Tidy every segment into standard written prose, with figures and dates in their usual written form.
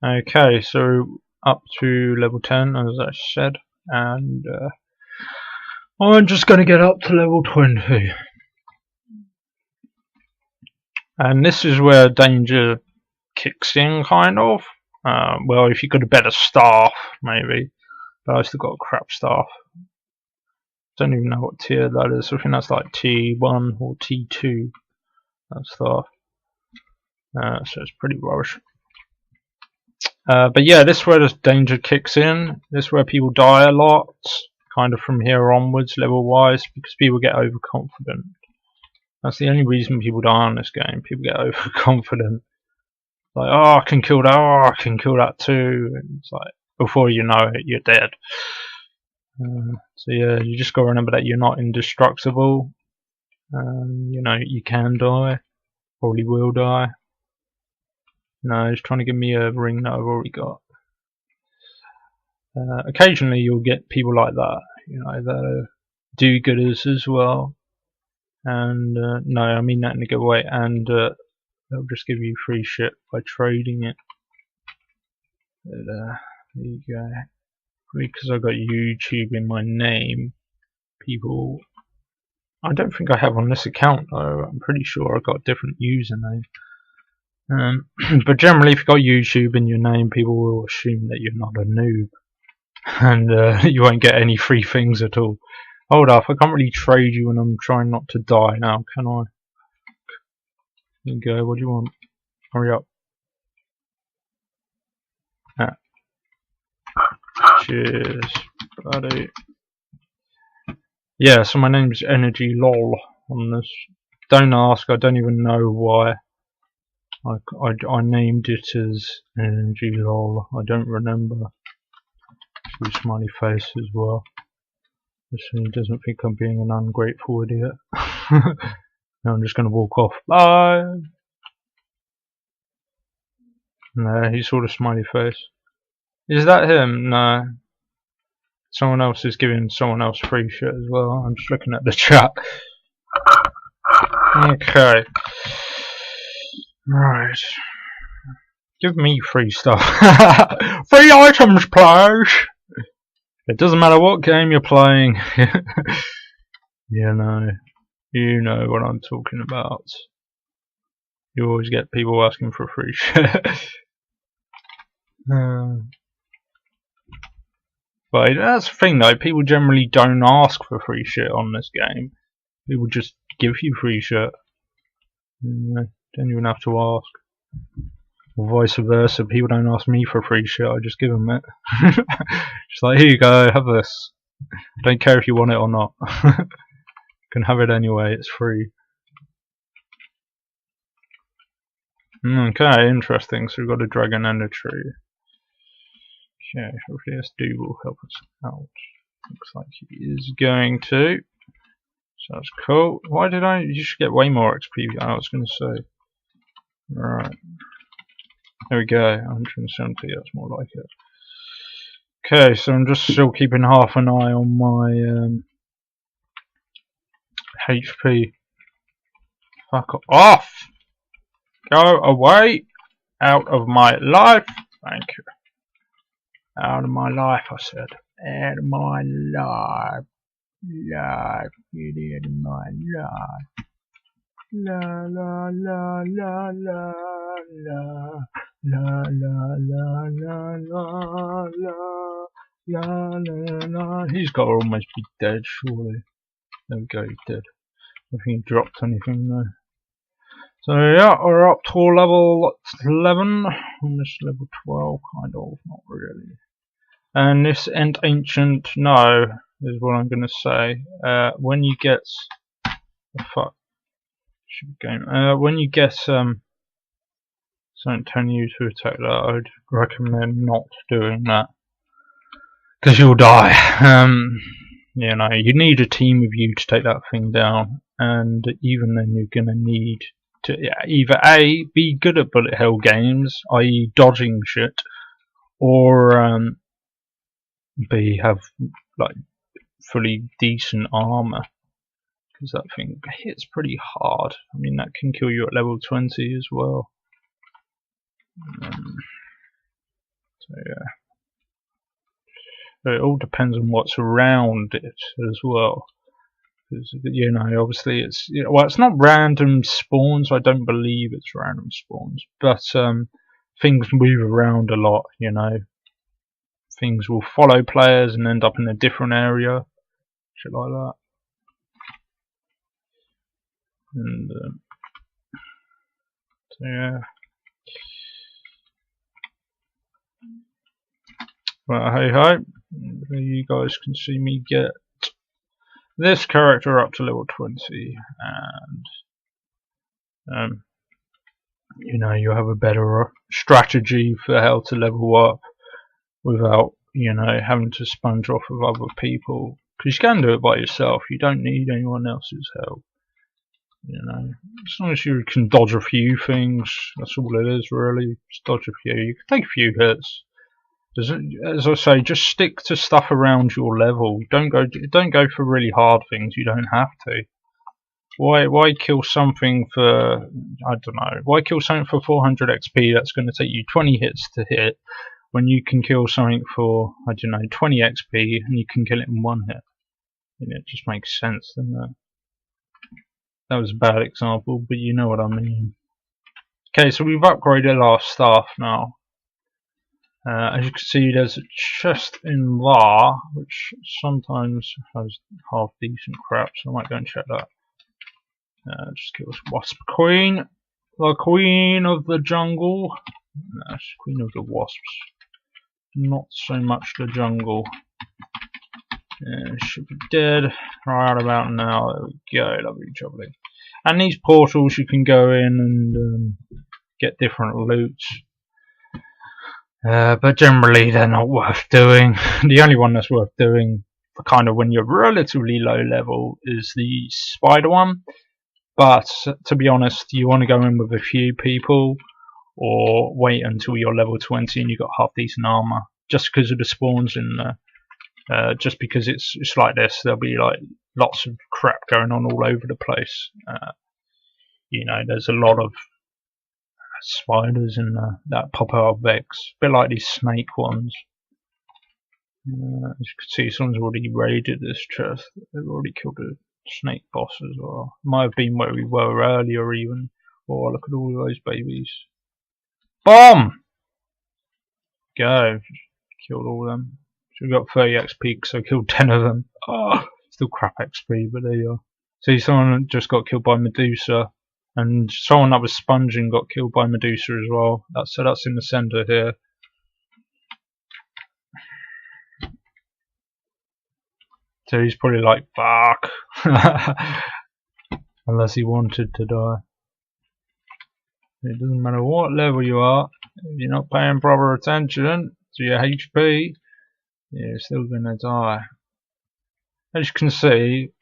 Okay, so up to level 10 as I said, and I'm just going to get up to level 20. And this is where danger kicks in, kind of. Well, if you've got a better staff, maybe. But I still got a crap staff. Don't even know what tier that is. I think that's like T1 or T2. That staff. So it's pretty rubbish. But yeah, this is where the danger kicks in. This is where people die a lot, kind of from here onwards, level-wise, because people get overconfident. That's the only reason people die on this game. People get overconfident. Like, oh, I can kill that. Oh, I can kill that too. And it's like, before you know it, you're dead. So yeah, you just got to remember that you're not indestructible. You know, you can die. Probably will die. No, he's trying to give me a ring that I've already got. Occasionally you'll get people like that, you know, that are do-gooders as well. And no, I mean that in a good way. And they'll just give you free shit by trading it. But there you go. Because I've got YouTube in my name, people. I don't think I have on this account though. I'm pretty sure I've got a different username. But generally, if you've got YouTube in your name, people will assume that you're not a noob, and you won't get any free things at all. Hold up, I can't really trade you when I'm trying not to die now, can I? There you go, what do you want? Hurry up. Ah. Cheers, buddy. Yeah, so my name's Energy Lol on this. Don't ask, I don't even know why. I named it as Energy Lol. I don't remember. Two smiley face as well. Just so he doesn't think I'm being an ungrateful idiot. Now I'm just going to walk off. Bye! No, he saw the smiley face. Is that him? No. Someone else is giving someone else free shit as well. I'm just looking at the chat. Okay. Right. Give me free stuff. Free items, please! It doesn't matter what game you're playing. You know what I'm talking about. You always get people asking for free shit. But that's the thing though, people generally don't ask for free shit on this game. People just give you free shit. Don't even have to ask. Or vice versa, people don't ask me for free shit, I just give them it. Just like, here you go, have this. Don't care if you want it or not. You can have it anyway, it's free. Okay, interesting, so we've got a dragon and a tree. Okay, hopefully this dude will help us out. Looks like he is going to. So that's cool. Why did I? You should get way more XP, I was going to say. Right. There we go, 170, that's more like it. Okay, so I'm just still keeping half an eye on my HP. Fuck off! Go away! Out of my life! Thank you. Out of my life, I said. Out of my life. Life. Get out of my life. La la la la la la. La la la la la la. La la la. He's got to almost be dead, surely. There we go, he's dead. I think he dropped anything though. So yeah, we're up to level 11. And this level 12, kind of, not really. And this end ancient, no, is what I'm gonna say. When you get, fuck, should be going. When you get something telling you to attack that, I'd recommend not doing that, because you'll die. You know, you need a team of you to take that thing down, and even then you're gonna need to either A, be good at bullet hell games, i.e. dodging shit, or B, have like fully decent armor, because that thing hits pretty hard. I mean, that can kill you at level 20 as well. So yeah, so it all depends on what's around it as well. Because, you know, obviously it's, you know, well, it's not random spawns. I don't believe it's random spawns, but things move around a lot. You know, things will follow players and end up in a different area, shit like that. And so yeah. Well, hey ho, you guys can see me get this character up to level 20, and you know, you have a better strategy for how to level up without, you know, having to sponge off of other people, because you can do it by yourself. You don't need anyone else's help. You know, as long as you can dodge a few things, that's all it is really. Just dodge a few. You can take a few hits. As I say, just stick to stuff around your level. Don't go for really hard things. You don't have to. Why kill something for, I don't know, why kill something for 400 XP that's going to take you 20 hits to hit, when you can kill something for, I don't know, 20 XP and you can kill it in one hit? And it just makes sense, doesn't it? That was a bad example, but you know what I mean. Okay, so we've upgraded our staff now. As you can see, there's a chest in there, which sometimes has half decent crap, so I might go and check that. Just kill this wasp queen. The queen of the jungle. No, she's queen of the wasps. Not so much the jungle. Should be dead right about now. There we go, lovely jubbly. And these portals, you can go in and get different loots. But generally they're not worth doing. The only one that's worth doing for kind of when you're relatively low level is the spider one. But to be honest, you want to go in with a few people, or wait until you're level 20 and you've got half decent armor. Just because of the spawns in there. Just because it's like this, there'll be like lots of crap going on all over the place. You know, there's a lot of spiders in that pop out of Vex, a bit like these snake ones. As you can see, someone's already raided this chest. They've already killed a snake boss as well. Might have been where we were earlier even. Oh, look at all those babies. Bomb! Go. Killed all of them. So we got 30 XP, so I killed 10 of them. Oh, still crap XP, but there you are. See, someone just got killed by Medusa. And someone that was sponging got killed by Medusa as well. So that's in the centre here. So he's probably like, fuck. Unless he wanted to die. It doesn't matter what level you are, if you're not paying proper attention to your HP, you're still gonna die. As you can see,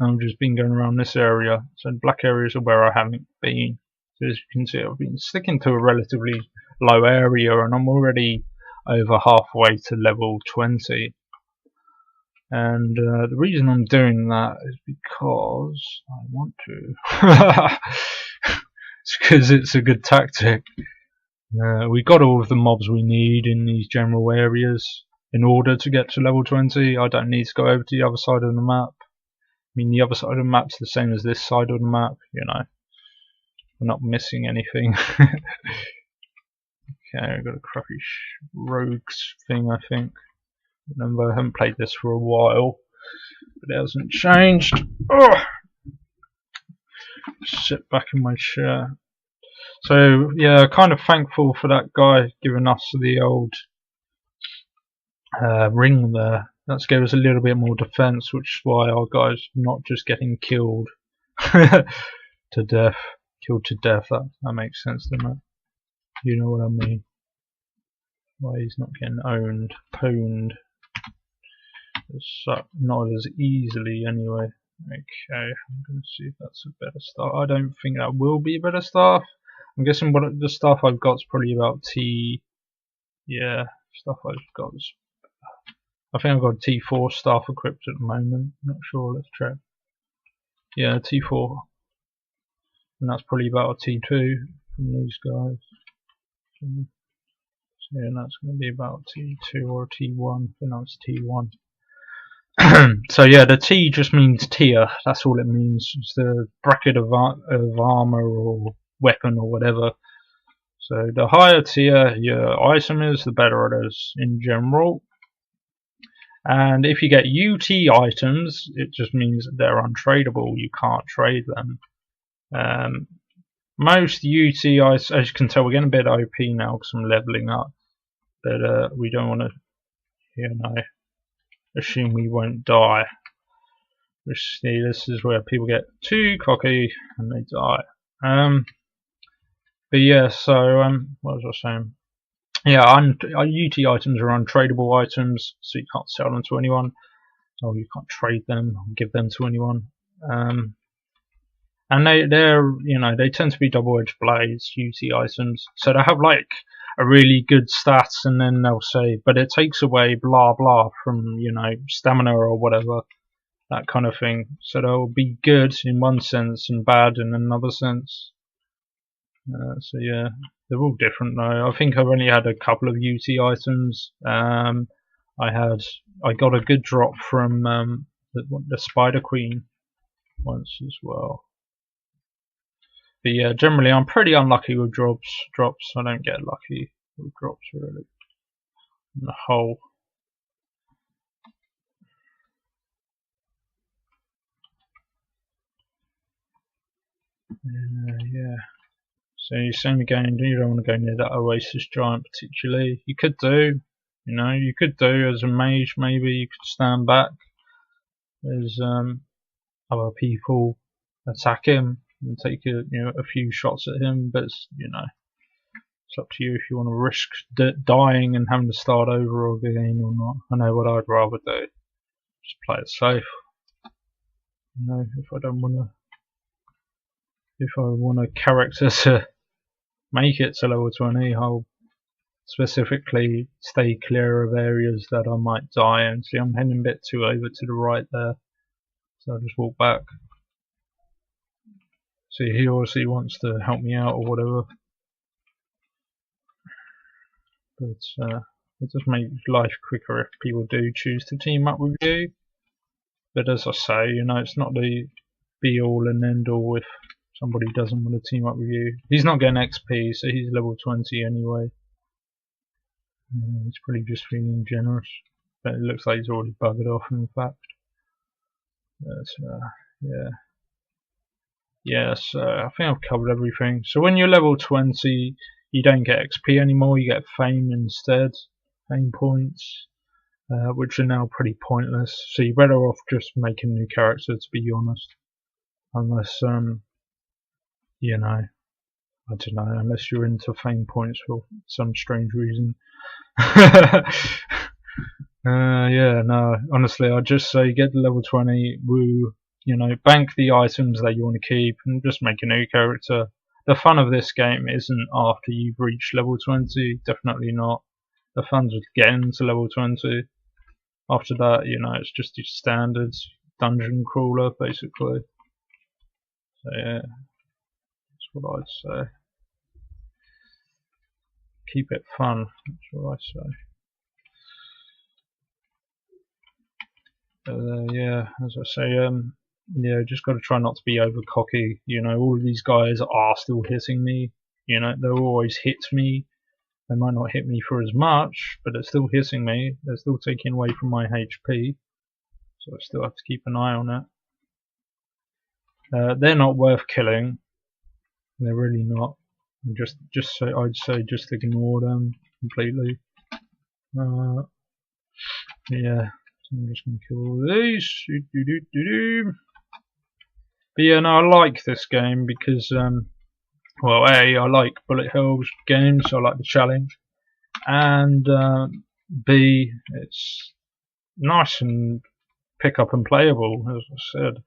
I've just been going around this area, so the black areas are where I haven't been. So as you can see, I've been sticking to a relatively low area, and I'm already over halfway to level 20. And the reason I'm doing that is because I want to. It's because it's a good tactic. We got all of the mobs we need in these general areas in order to get to level 20. I don't need to go over to the other side of the map. I mean, the other side of the map's the same as this side of the map, you know. We're not missing anything. Okay, I've got a crappy rogues thing, I think. Remember, I haven't played this for a while, but it hasn't changed. Ugh! Sit back in my chair. So, yeah, kind of thankful for that guy giving us the old ring there. That's gave us a little bit more defense, which is why our guy's not just getting killed to death. Killed to death, that makes sense, doesn't it? You know what I mean. Why he's not getting owned, pwned. Not as easily anyway. Okay, I'm going to see if that's a better staff. I don't think that will be a better staff. I'm guessing what the stuff I've got is probably about T. Yeah, stuff I've got is. I think I've got a T4 staff equipped at the moment. Not sure, let's check. Yeah, T4. And that's probably about a T2 from these guys. So Yeah, and that's going to be about T2 or T1. I think that's T1. So yeah, the T just means tier. That's all it means. It's the bracket of armor or weapon or whatever. So the higher tier your item is, the better it is in general. And if you get UT items, it just means that they're untradeable. You can't trade them. Most UT items, as you can tell, we're getting a bit OP now because I'm leveling up. But we don't want to, assume we won't die. Which, see, this is where people get too cocky and they die. But yeah, so what was I saying? Yeah, UT items are untradeable items, so you can't sell them to anyone. So you can't trade them or give them to anyone. And they tend to be double-edged blades, UT items. So they have like a really good stats, and then they'll say, but it takes away blah blah from stamina or whatever, that kind of thing. So they'll be good in one sense and bad in another sense. So yeah, they're all different though. I think I've only had a couple of UT items. I got a good drop from the Spider Queen once as well. But yeah, generally I'm pretty unlucky with drops. I don't get lucky with drops really, on the whole. Yeah. So you see me going, you don't want to go near that Oasis Giant particularly. You could do, as a mage maybe, you could stand back. There's other people attack him and take a few shots at him, but it's up to you if you want to risk dying and having to start over again or not. I know what I'd rather do. Just play it safe. If I want a character to make it to level 20, I'll specifically stay clear of areas that I might die in. See, I'm heading a bit too over to the right there, so I'll just walk back. See, he obviously wants to help me out or whatever, but it just makes life quicker if people do choose to team up with you. But as I say, it's not the be all and end all if somebody doesn't want to team up with you. He's not getting XP, so he's level 20 anyway. He's probably just feeling generous, but it looks like he's already buggered off in fact. But, yeah, so I think I've covered everything. So when you're level 20, you don't get XP anymore, you get fame instead, fame points, which are now pretty pointless. So you're better off just making a new character, to be honest. Unless, I don't know, unless you're into fame points for some strange reason. Yeah, no, honestly, I'd just say get to level 20, woo, bank the items that you want to keep and just make a new character. The fun of this game isn't after you've reached level 20, definitely not. The fun's just getting to level 20. After that, it's just your standards dungeon crawler, basically. So yeah, that's what I'd say. Keep it fun, that's what I'd say. Yeah, as I say, just got to try not to be over cocky. All of these guys are still hitting me. They'll always hit me. They might not hit me for as much, but they're still hitting me. They're still taking away from my HP, so I still have to keep an eye on it. They're not worth killing. They're really not. I'd say just ignore them completely. Yeah. I'm just going to kill all these. But yeah, no, I like this game because, well, A, I like bullet hells games, so I like the challenge, and B, it's nice and pick up and playable, as I said.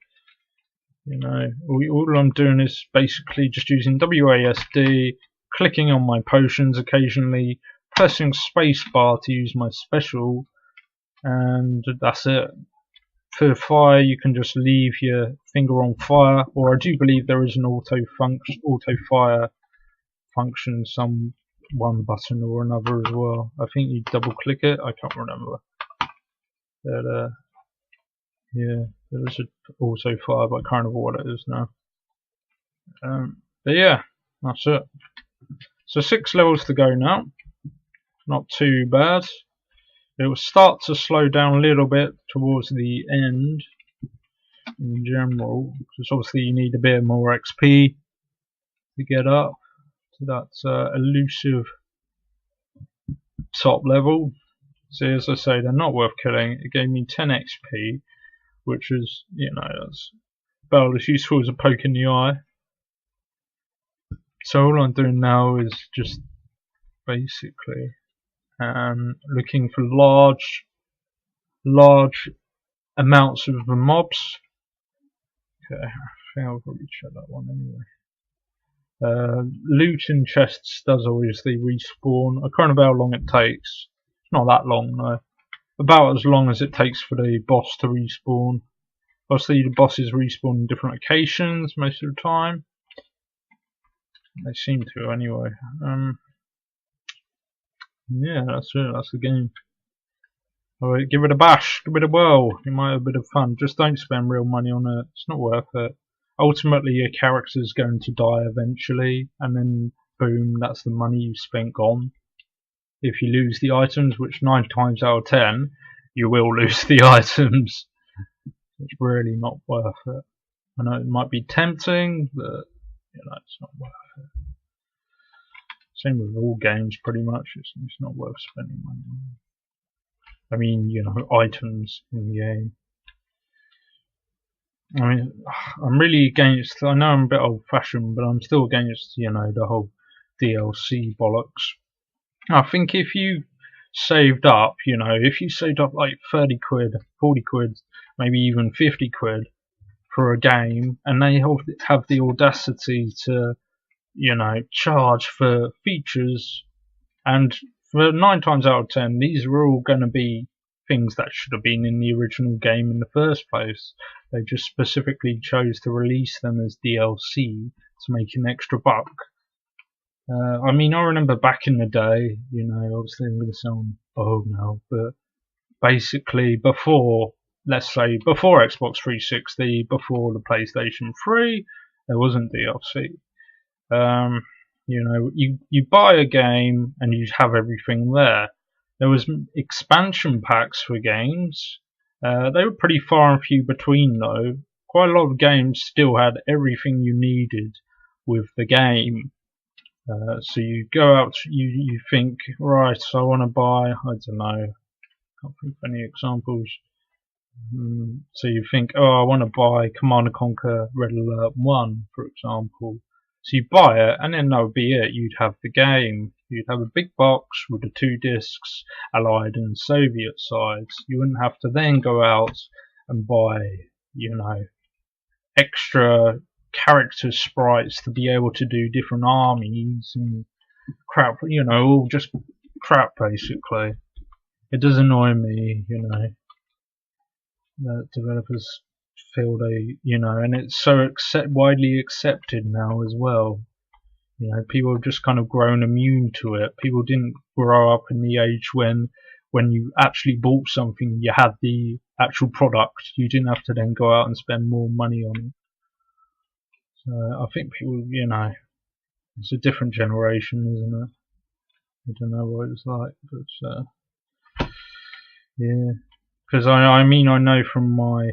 All I'm doing is basically just using WASD, clicking on my potions occasionally, pressing spacebar to use my special, and that's it. For fire, you can just leave your finger on fire, or I do believe there is an auto fire function one button or another as well. I think you double click it. I can't remember. But yeah, there was also fire, but I can't remember what it is now. But yeah, that's it. So 6 levels to go now. Not too bad. It will start to slow down a little bit towards the end in general, because obviously you need a bit more XP to get up to that elusive top level. So as I say, they're not worth killing. It gave me 10 XP, which is, you know, that's about as useful as a poke in the eye. So all I'm doing now is just basically looking for large amounts of the mobs. Okay, I think I'll probably check that one anyway. Loot in chests does obviously respawn. I can't remember how long it takes. It's not that long though. About as long as it takes for the boss to respawn. Obviously the bosses respawn in different locations most of the time. They seem to anyway. Yeah, that's it, that's the game. Alright, give it a bash, give it a whirl. You might have a bit of fun. Just don't spend real money on it. It's not worth it. Ultimately, your character's going to die eventually, and then boom, that's the money you spent gone. If you lose the items, which 9 times out of 10, you will lose the items. It's really not worth it. I know it might be tempting, but you know, it's not worth it. Same with all games, pretty much. It's not worth spending money on. I mean, you know, items in the game. I mean, I'm really against, I know I'm a bit old-fashioned, but I'm still against, you know, the whole DLC bollocks. I think if you saved up, you know, if you saved up like 30 quid, 40 quid, maybe even 50 quid for a game, and they have the audacity to, you know, charge for features, and for 9 times out of 10, these were all going to be things that should have been in the original game in the first place. They just specifically chose to release them as DLC to make an extra buck. I mean, I remember back in the day, you know, obviously I'm going to sound old now, but basically before, let's say, before Xbox 360, before the PlayStation 3, there wasn't DLC. You know, you buy a game and you have everything there. There was expansion packs for games. They were pretty far and few between though. Quite a lot of games still had everything you needed with the game. So you go out, you think, right, so I want to buy, I don't know, can't think of any examples. So you think, oh, I want to buy Command & Conquer Red Alert 1, for example. So you buy it, and then that would be it. You'd have the game. You'd have a big box with the 2 discs, Allied and Soviet sides. You wouldn't have to then go out and buy, you know, extra character sprites to be able to do different armies and crap, you know, all just crap basically. It does annoy me, you know, that developers feel they, you know, and it's so widely accepted now as well. You know, people have just kind of grown immune to it. People didn't grow up in the age when you actually bought something, you had the actual product. You didn't have to then go out and spend more money on it. So I think people, you know, it's a different generation, isn't it? I don't know what it's like, but yeah. Because I mean, I know from my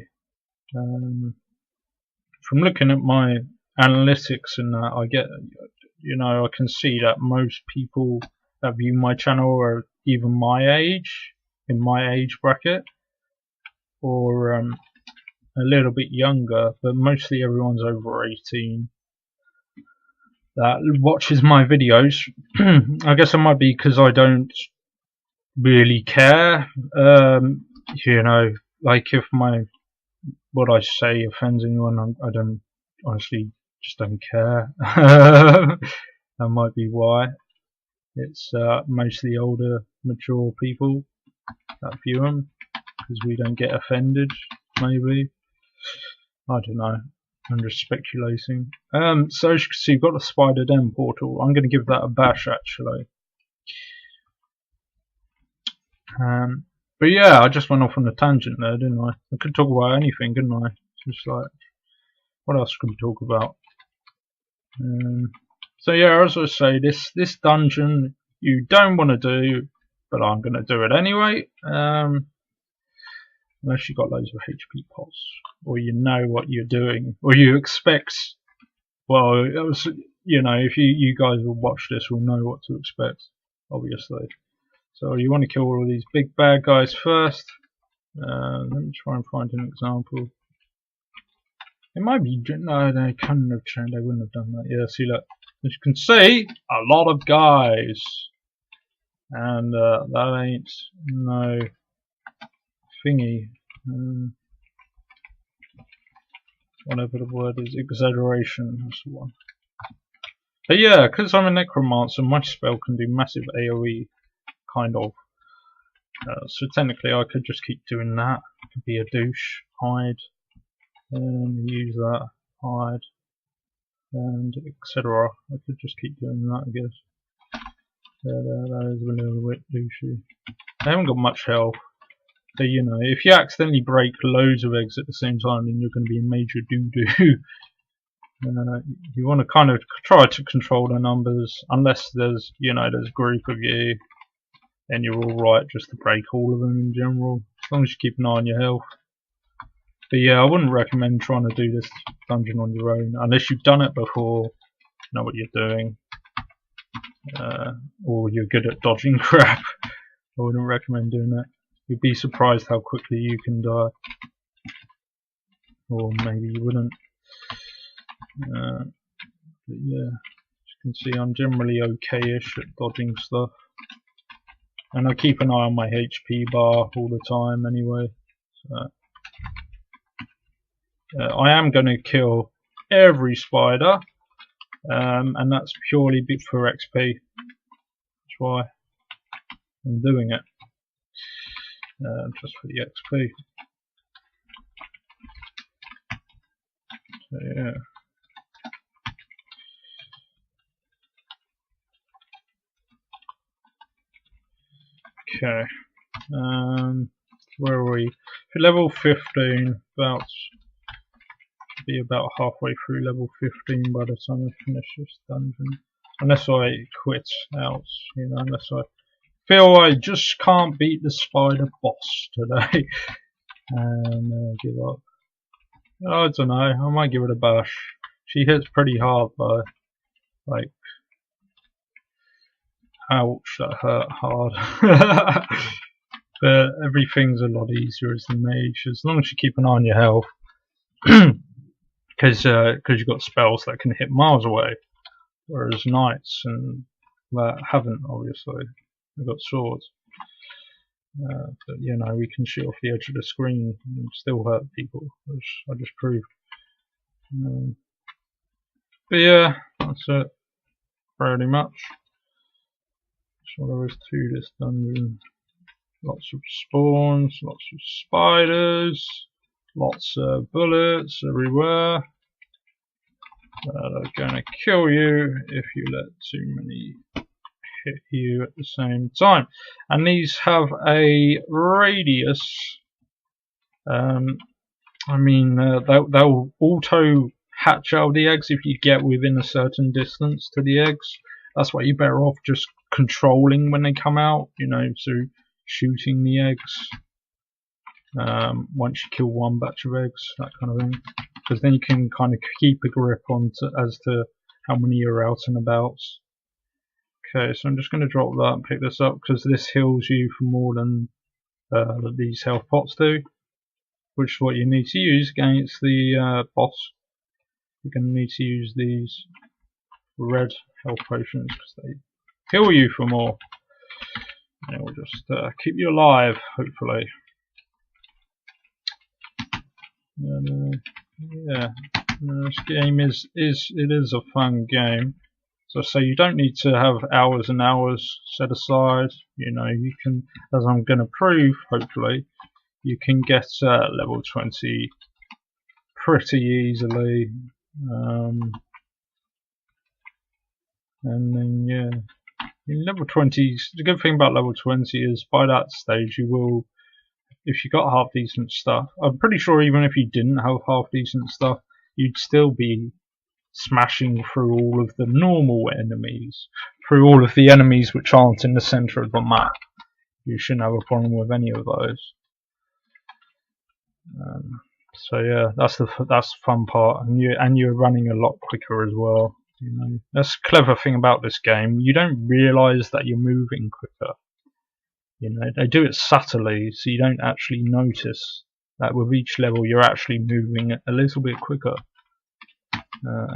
from looking at my analytics and that, I get, you know, I can see that most people that view my channel are either my age, in my age bracket, or a little bit younger, but mostly everyone's over 18 that watches my videos. I guess it might be because I don't really care. You know, like if what I say offends anyone, I don't, honestly, just don't care. That might be why. It's mostly older, mature people that view them, because we don't get offended, maybe. I don't know. I'm just speculating. So as you can see, you've got the Spider Den portal. I'm going to give that a bash, actually. But yeah, I just went off on a tangent there, didn't I? I could talk about anything, couldn't I? Just like, what else could we talk about? So yeah, as I say, this dungeon you don't want to do, but I'm going to do it anyway. Unless you got loads of HP pots, or you know what you're doing, or you expect. Well, it was, you know, if you guys will watch this, will know what to expect, obviously. So you want to kill all of these big bad guys first. Let me try and find an example. It might be no, they couldn't have changed. They wouldn't have done that. Yeah, see, look, as you can see, a lot of guys, and that ain't no thingy. Whatever the word is, exaggeration. That's the one. But yeah, because I'm a necromancer, my spell can do massive AoE, kind of. So technically, I could just keep doing that. I could be a douche, hide, and use that, hide, and etc. I could just keep doing that, I guess. That is a little bit douchey. I haven't got much health. So, you know, if you accidentally break loads of eggs at the same time, then you're going to be a major doo-doo. You want to kind of try to control the numbers, unless there's, you know, there's a group of you, and you're alright just to break all of them in general, as long as you keep an eye on your health. But yeah, I wouldn't recommend trying to do this dungeon on your own, unless you've done it before, know what you're doing, or you're good at dodging crap. I wouldn't recommend doing that. You'd be surprised how quickly you can die. Or maybe you wouldn't. But yeah, as you can see, I'm generally okay-ish at dodging stuff. And I keep an eye on my HP bar all the time anyway. So, I am going to kill every spider. And that's purely for XP. That's why I'm doing it. Just for the XP. So yeah. Okay. Where are we? For level 15, should be about halfway through level 15 by the time I finish this dungeon. Unless I quit out, you know, unless I feel I just can't beat the spider boss today and give up. I don't know, I might give it a bash. She hits pretty hard though, like, ouch, that hurt hard. But everything's a lot easier as the mage, as long as you keep an eye on your health. Because you've got spells that can hit miles away, whereas knights and that haven't, obviously. They've got swords. But you know, we can shoot off the edge of the screen and still hurt people, which I just proved. But yeah, that's it, pretty much. That's what there is to this dungeon. Lots of spawns, lots of spiders, lots of bullets everywhere. They're gonna kill you if you let too many hit you at the same time. And these have a radius. I mean, they'll auto hatch out of the eggs if you get within a certain distance to the eggs. That's why you're better off just controlling when they come out, you know, so shooting the eggs once you kill one batch of eggs, that kind of thing, because then you can kind of keep a grip on as to how many are out and about. Okay, so I'm just going to drop that and pick this up because this heals you for more than these health pots do, which is what you need to use against the boss. You're going to need to use these red health potions because they heal you for more. And it will just keep you alive, hopefully. And, yeah, this game is a fun game. So you don't need to have hours and hours set aside. You know, you can, as I'm going to prove, hopefully, you can get level 20 pretty easily. And then yeah, In level 20, the good thing about level 20 is by that stage you will, if you got half decent stuff, I'm pretty sure even if you didn't have half decent stuff, you'd still be smashing through all of the normal enemies, through all of the enemies which aren't in the centre of the map. You shouldn't have a problem with any of those. So yeah, that's the fun part, and you're running a lot quicker as well. You know, that's the clever thing about this game. You don't realise that you're moving quicker. You know, they do it subtly, so you don't actually notice that with each level you're actually moving a little bit quicker.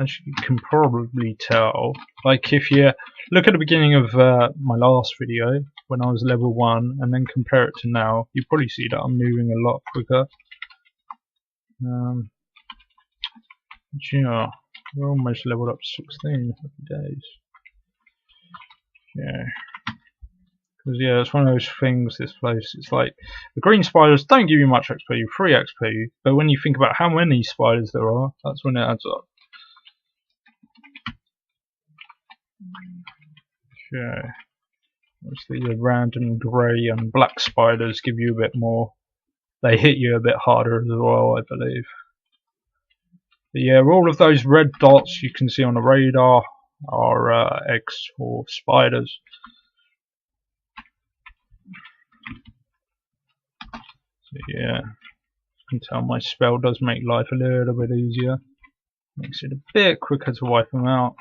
As you can probably tell, like if you look at the beginning of my last video when I was level 1 and then compare it to now, you probably see that I'm moving a lot quicker. Yeah, we're almost leveled up to 16. Happy days. Yeah. Because yeah, it's one of those things, this place, it's like, the green spiders don't give you much XP, 3 XP, but when you think about how many spiders there are, that's when it adds up. Okay. Obviously the random grey and black spiders give you a bit more. They hit you a bit harder as well, I believe. But yeah, all of those red dots you can see on the radar are eggs for spiders. So yeah, you can tell my spell does make life a little bit easier. Makes it a bit quicker to wipe them out.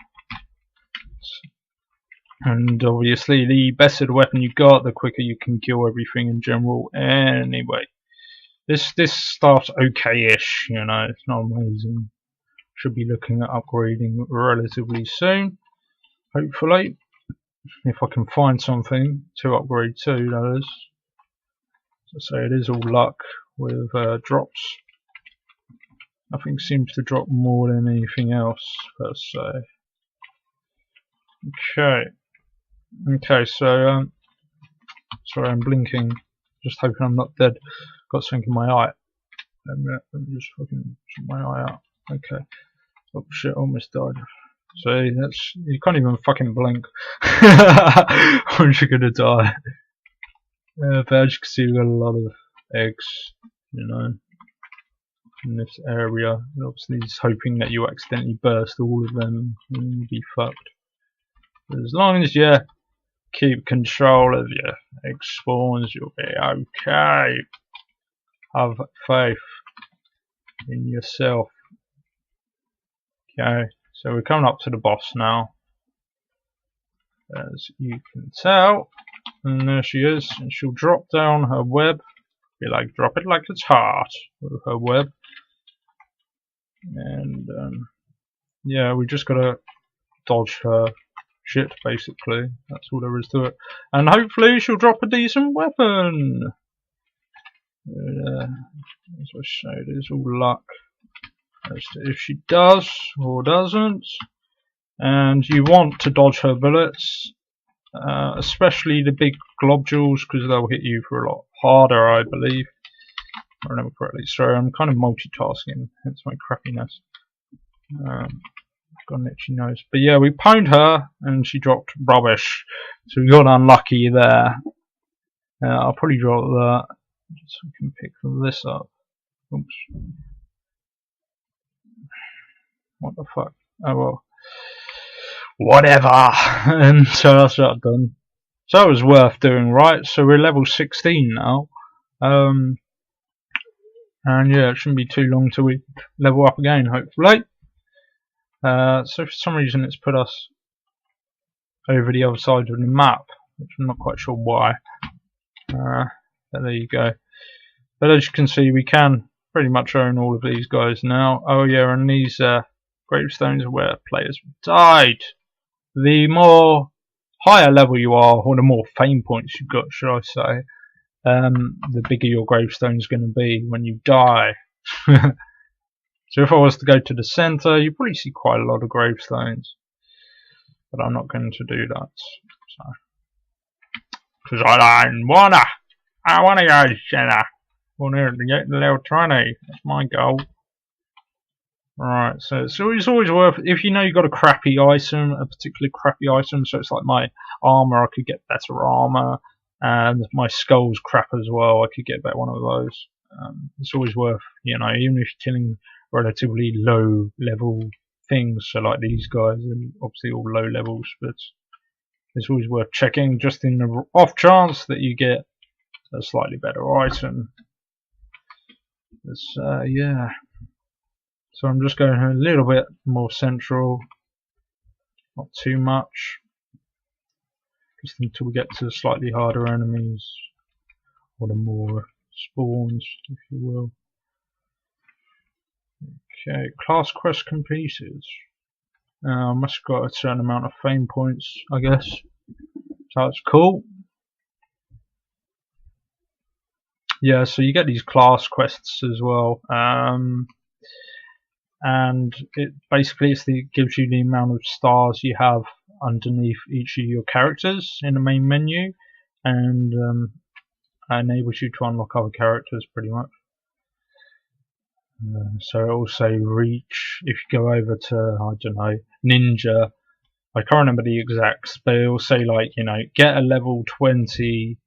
And obviously the better the weapon you got, the quicker you can kill everything in general anyway. This starts okay-ish, you know, it's not amazing. Should be looking at upgrading relatively soon, hopefully. If I can find something to upgrade to, that is. As I say, it is all luck with drops. Nothing seems to drop more than anything else, per se. Okay, so sorry, I'm blinking. Just hoping I'm not dead. Got something in my eye. Let me just fucking shut my eye out. Okay. Oh shit, almost died. So that's, you can't even fucking blink. Aren't you gonna die? But as you can see, we've got a lot of eggs, you know, in this area. And obviously, just hoping that you accidentally burst all of them and you'll be fucked. But as long as you keep control of your egg spawns, you'll be okay. Have faith in yourself. Okay, so we're coming up to the boss now, as you can tell. And there she is, and she'll drop down her web. Be like, drop it like it's hot with her web. And yeah, we just gotta dodge her shit, basically. That's all there is to it. And hopefully she'll drop a decent weapon. As I say, it is all luck as to if she does or doesn't. And you want to dodge her bullets, especially the big globules, because they'll hit you for a lot harder, I believe. If I remember correctly. Sorry, I'm kind of multitasking, hence my crappiness. Got an itchy nose. But yeah, we pwned her and she dropped rubbish. So we got unlucky there. I'll probably drop that. Just so we can pick this up. Oops. What the fuck? Oh well. Whatever. And so that's that done. So it was worth doing, right? So we're level 16 now. And yeah, it shouldn't be too long till we level up again, hopefully. So for some reason it's put us over the other side of the map, which I'm not quite sure why. But there you go. But as you can see, we can pretty much own all of these guys now. Oh yeah, and these gravestones are where players died. The more higher level you are, or the more fame points you've got, should I say, the bigger your gravestone is going to be when you die. So if I was to go to the centre, you probably see quite a lot of gravestones, but I'm not going to do that. So, because I don't wanna. I wanna go to the centre. I wanna get the level 20. That's my goal. Right, so it's always worth, if you know you've got a crappy item, a particularly crappy item, so it's like my armor, I could get better armor, and my skull's crap as well. I could get better one of those. It's always worth, you know, even if you're killing relatively low level things, so like these guys, and obviously all low levels, but it's always worth checking just in the off chance that you get a slightly better item. Yeah. So I'm just going a little bit more central, not too much, just until we get to the slightly harder enemies, or the more spawns, if you will. Okay, class quest completed. Must have got a certain amount of fame points, I guess. So that's cool. Yeah, so you get these class quests as well, and it basically gives you the amount of stars you have underneath each of your characters in the main menu, and enables you to unlock other characters pretty much. So it will say reach if you go over to, I don't know, ninja. I can't remember the exacts, but it will say, like, you know, get a level 20.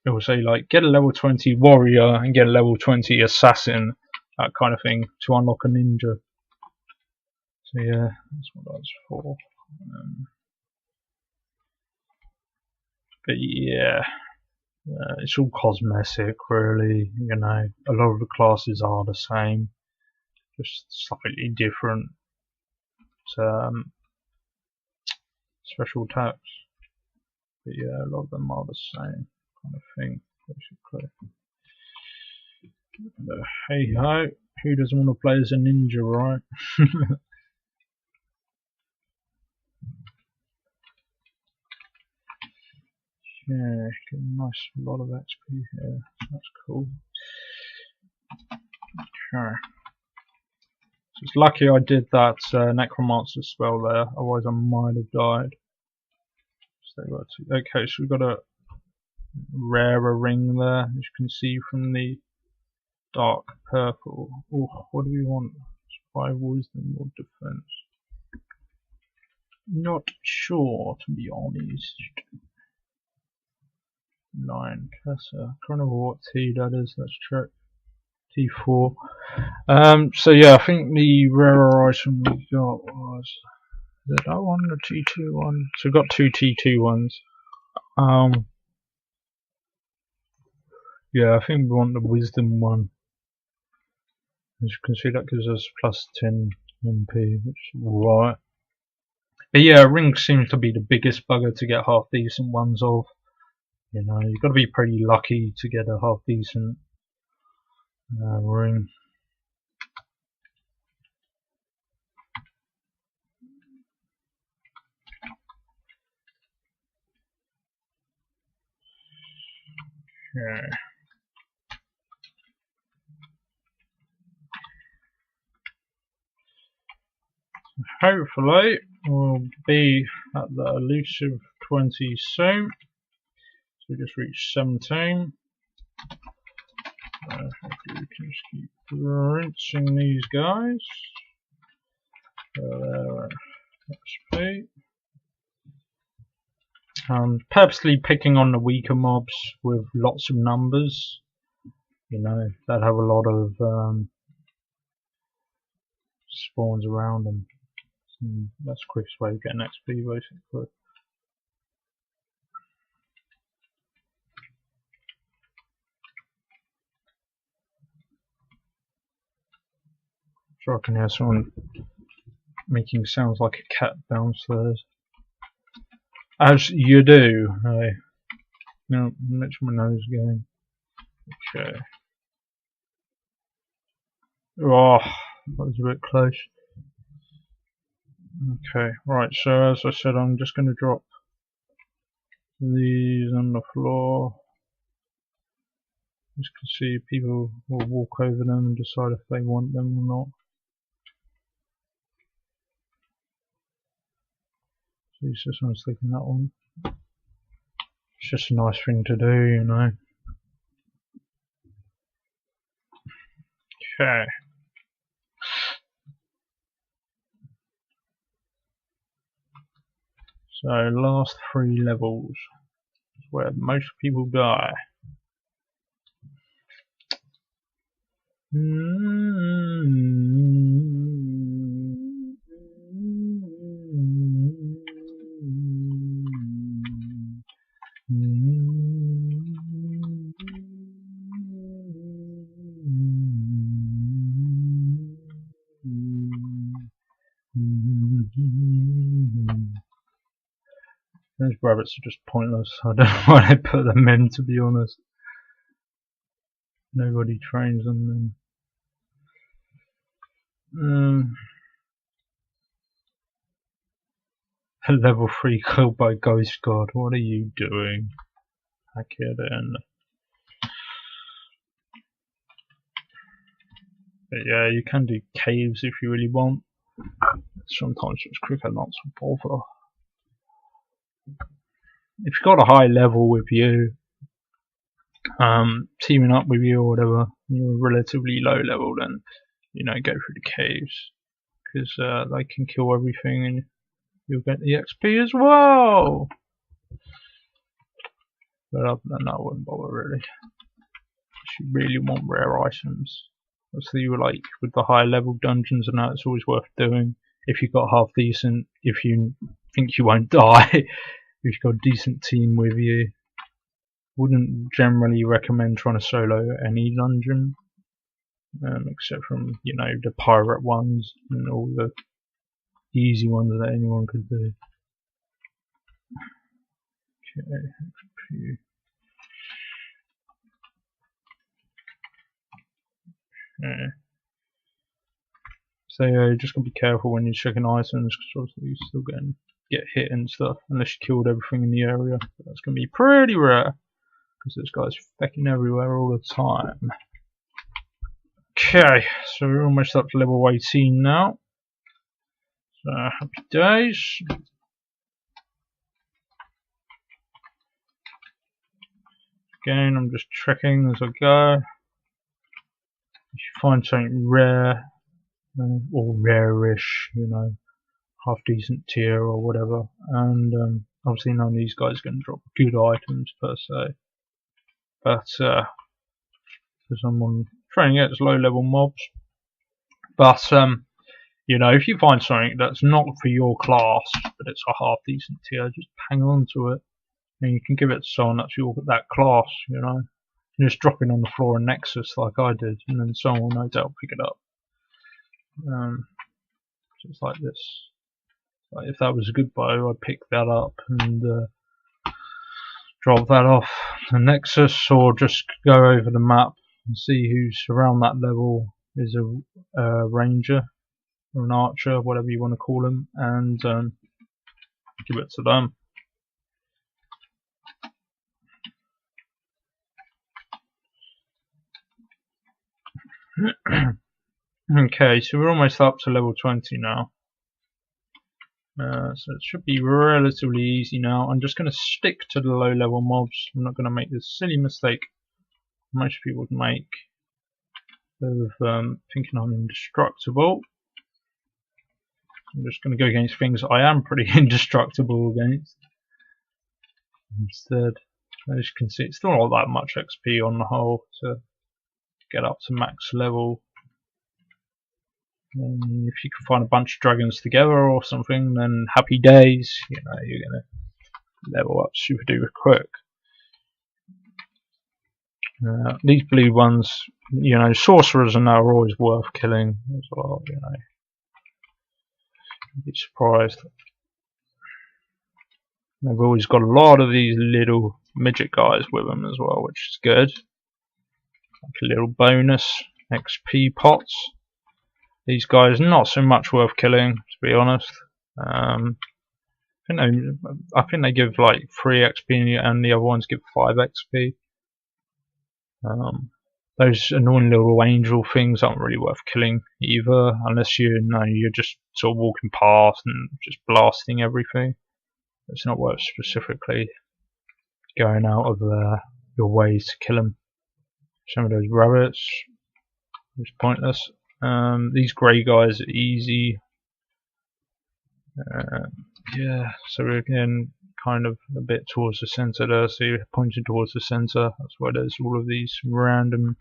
It will say, like, get a level 20 warrior and get a level 20 assassin, that kind of thing, to unlock a ninja. So yeah, that's what that's for. But yeah, it's all cosmetic, really. You know, a lot of the classes are the same, just slightly different special attacks. But yeah, a lot of them are the same kind of thing, basically. Hey ho, who doesn't want to play as a ninja, right? Yeah, get a nice lot of XP here. That's cool. Okay. So it's lucky I did that necromancer spell there, otherwise I might have died. Okay, so we've got a rarer ring there, as you can see from the dark purple. Oh, what do we want? Spy, wisdom, or defense? Not sure, to be honest. Lion Kessa. Can't remember what T that is. Let's check. T4. So yeah, I think the rarer item we got was, is it that one, the T2 one? So we got two T2 ones. Yeah, I think we want the wisdom one. As you can see, that gives us plus 10 MP, which is alright. But yeah, ring seems to be the biggest bugger to get half decent ones of. You know, you've got to be pretty lucky to get a half decent ring. Okay. Hopefully we'll be at the elusive 20 soon. So we just reached 17. Hopefully we can just keep rinsing these guys. XP. Purposely picking on the weaker mobs with lots of numbers. You know, that have a lot of spawns around them. That's the quickest way of getting XP, basically. Sure, I can hear someone making sounds like a cat downstairs. As you do. Now, that's my nose going. Okay. Oh, that was a bit close. Okay, right, so as I said, I'm just going to drop these on the floor. As you can see, people will walk over them and decide if they want them or not. So this one's taking that one. It's just a nice thing to do, you know. Okay. So last 3 levels is where most people die. Those rabbits are just pointless. I don't know why they put them in, to be honest. Nobody trains on them. Level 3 killed by Ghost God. What are you doing? Hack it in. But yeah, you can do caves if you really want. Sometimes it's quicker not to bother. If you've got a high level with you, teaming up with you or whatever, you're relatively low level, then go through the caves because they can kill everything and you'll get the XP as well. But other than that, I wouldn't bother really. If you really want rare items, obviously, like with the high level dungeons and that, it's always worth doing. If you've got half decent, if you think you won't die, if you've got a decent team with you. Wouldn't generally recommend trying to solo any dungeon, except from the pirate ones and all the easy ones that anyone could do. Okay, XP. Okay. So you just gotta be careful when you're checking items, because obviously you're still get hit and stuff, unless you killed everything in the area. But that's gonna be pretty rare, because this guy's fecking everywhere all the time. Okay, so we're almost up to level 18 now. So happy days. Again, I'm just checking as I go. If you find something rare, or rare-ish, half decent tier or whatever, and obviously none of these guys are going to drop good items per se, but because I'm on trying against low level mobs. But if you find something that's not for your class but it's a half decent tier, just hang on to it, and you can give it to someone that's that class. Just drop it on the floor in Nexus like I did, and then someone will no doubt pick it up. Just like this. Like if that was a good bow, I'd pick that up and drop that off the Nexus, or just go over the map and see who's around that level is a ranger or an archer, whatever you want to call them, and give it to them. Okay, so we're almost up to level 20 now. So it should be relatively easy now. I'm just going to stick to the low level mobs. I'm not going to make this silly mistake most people would make of thinking I'm indestructible. I'm just going to go against things I am pretty indestructible against instead. As you can see, it's still not that much XP on the whole to get up to max level. And if you can find a bunch of dragons together or something, then happy days. You're gonna level up super duper quick. These blue ones, sorcerers and that are always worth killing as well. You'd be surprised. They've always got a lot of these little midget guys with them as well, which is good. Like a little bonus XP pots. These guys not so much worth killing, to be honest. I think they give like 3 XP and the other ones give 5 XP. Those annoying little angel things aren't really worth killing either, unless you're just sort of walking past and just blasting everything. It's not worth specifically going out of your ways to kill them. Some of those rabbits, it's pointless. These grey guys are easy. Yeah, so we're again kind of a bit towards the centre there, so you're pointing towards the centre. That's why there's all of these random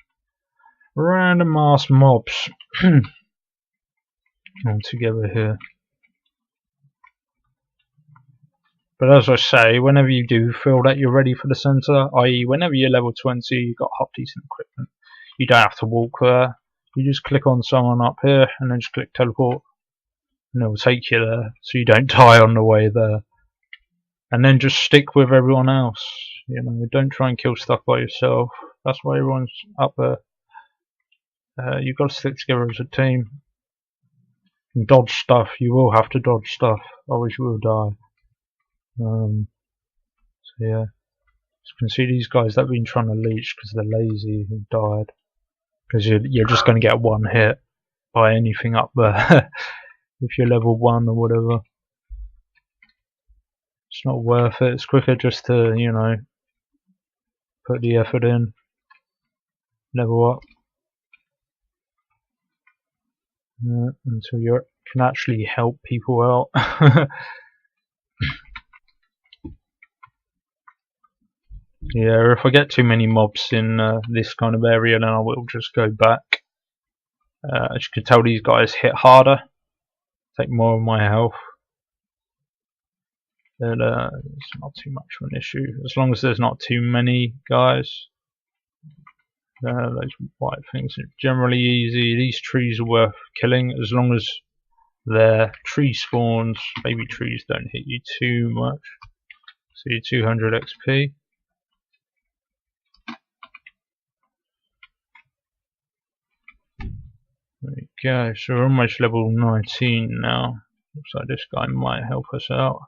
ass mobs all together here. But as I say, whenever you do feel that you're ready for the centre, i.e. whenever you're level 20, you've got half decent equipment, you don't have to walk there. You just click on someone up here and then just click teleport and it will take you there so you don't die on the way there. And then just stick with everyone else. You know, don't try and kill stuff by yourself. That's why everyone's up there. You've got to stick together as a team. And dodge stuff. You will have to dodge stuff, otherwise you will die. So yeah, as you can see, these guys that have been trying to leech because they're lazy have died. Because you're just going to get one hit by anything up there if you're level 1 or whatever. It's not worth it. It's quicker just to, you know, put the effort in, level up until you can actually help people out. Yeah, if I get too many mobs in this kind of area, then I will just go back. As you can tell, these guys hit harder, take more of my health. But it's not too much of an issue, as long as there's not too many guys. Those white things are generally easy. These trees are worth killing, as long as they're tree spawns. Baby trees don't hit you too much. So you're 200 XP. There we go, so we're almost level 19 now. Looks like this guy might help us out.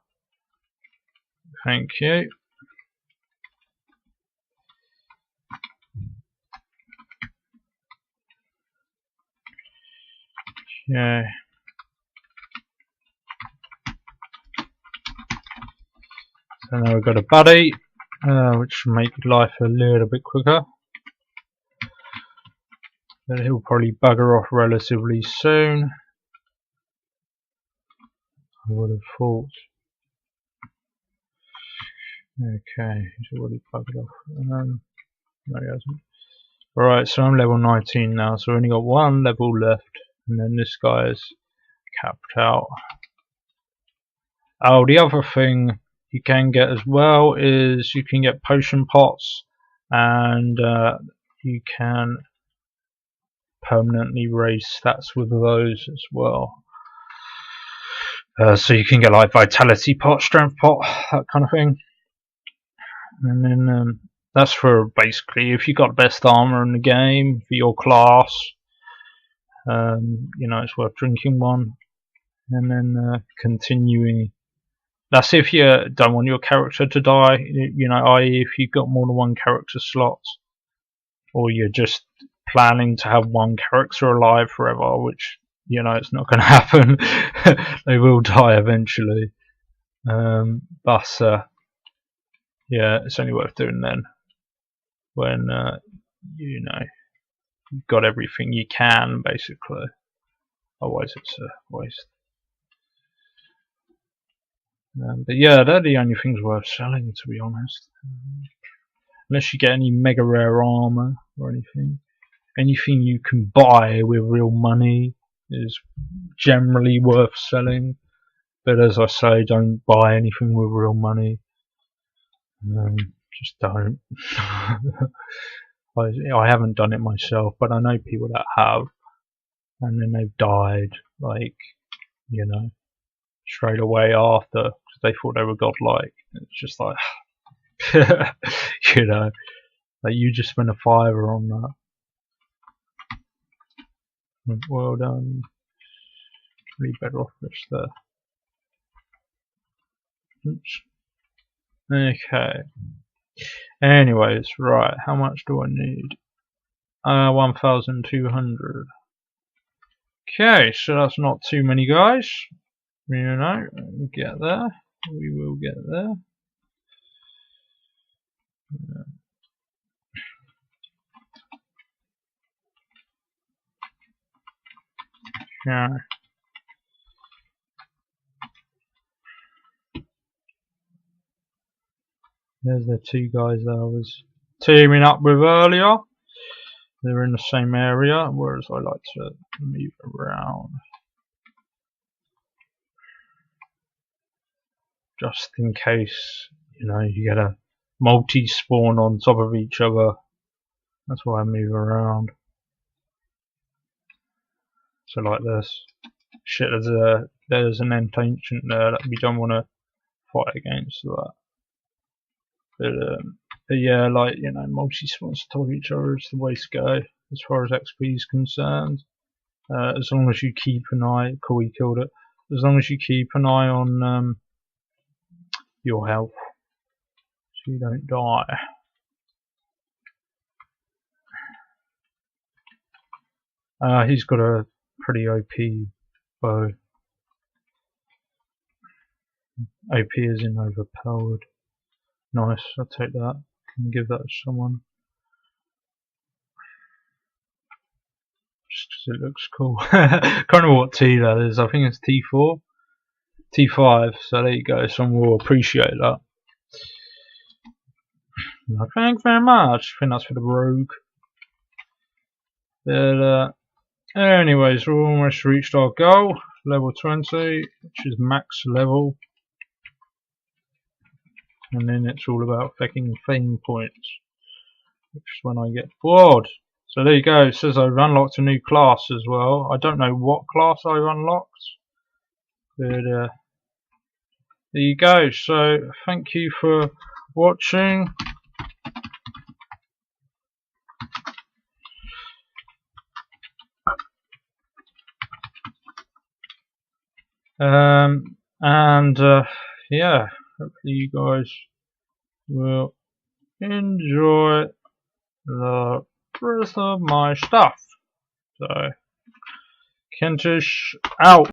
Thank you. Yeah. So now we've got a buddy, which will make life a little bit quicker. But he'll probably bugger off relatively soon, I would have thought. Okay, he's already buggered off. No, he hasn't. Alright, so I'm level 19 now, so we've only got one level left, and then this guy's capped out. Oh, the other thing you can get as well is you can get potion pots, and you can permanently raise stats with those as well. So you can get like vitality pot, strength pot, that kind of thing. And then that's for basically if you got best armor in the game for your class. You know, it's worth drinking one. And then continuing. That's if you don't want your character to die. You know, i.e. if you've got more than one character slot, or you're just planning to have one character alive forever, which, you know, it's not going to happen. They will die eventually. But yeah, it's only worth doing then when you know you've got everything you can, basically. Otherwise, it's a waste. But yeah, they're the only things worth selling, to be honest. Unless you get any mega rare armor or anything. Anything you can buy with real money is generally worth selling. But as I say, don't buy anything with real money. Just don't. I haven't done it myself, but I know people that have, and then they've died, like, you know, straight away after, because they thought they were godlike. It's just like, you know, like you just spent a fiver on that. Well done. Really better off this there. Oops. Okay. Anyways, right, how much do I need? 1,200. Okay, so that's not too many guys. You know, we'll get there. We will get there. Yeah. There's the two guys that I was teaming up with earlier. They're in the same area, whereas I like to move around. Just in case, you know, you get a multi-spawn on top of each other. That's why I move around. So like this. Shit, there's an end ancient there that we don't want to fight against that. But yeah, like, you know, multi-spawns on top of each other is the way to go as far as XP is concerned. As long as you keep an eye, cool, he killed it. As long as you keep an eye on your health, so you don't die. He's got a pretty OP bow. OP is in overpowered. Nice, I'll take that. Can give that to someone. Just because it looks cool. Can't remember what T that is. I think it's T4. T5, so there you go. Someone will appreciate that. Thank you very much. I think that's for the rogue. But anyways, we've almost reached our goal, level 20, which is max level. And then it's all about fucking fame points, which is when I get bored. So there you go. It says I've unlocked a new class as well. I don't know what class I've unlocked, but there you go. So thank you for watching. Yeah, hopefully you guys will enjoy the rest of my stuff. So, Kentish out.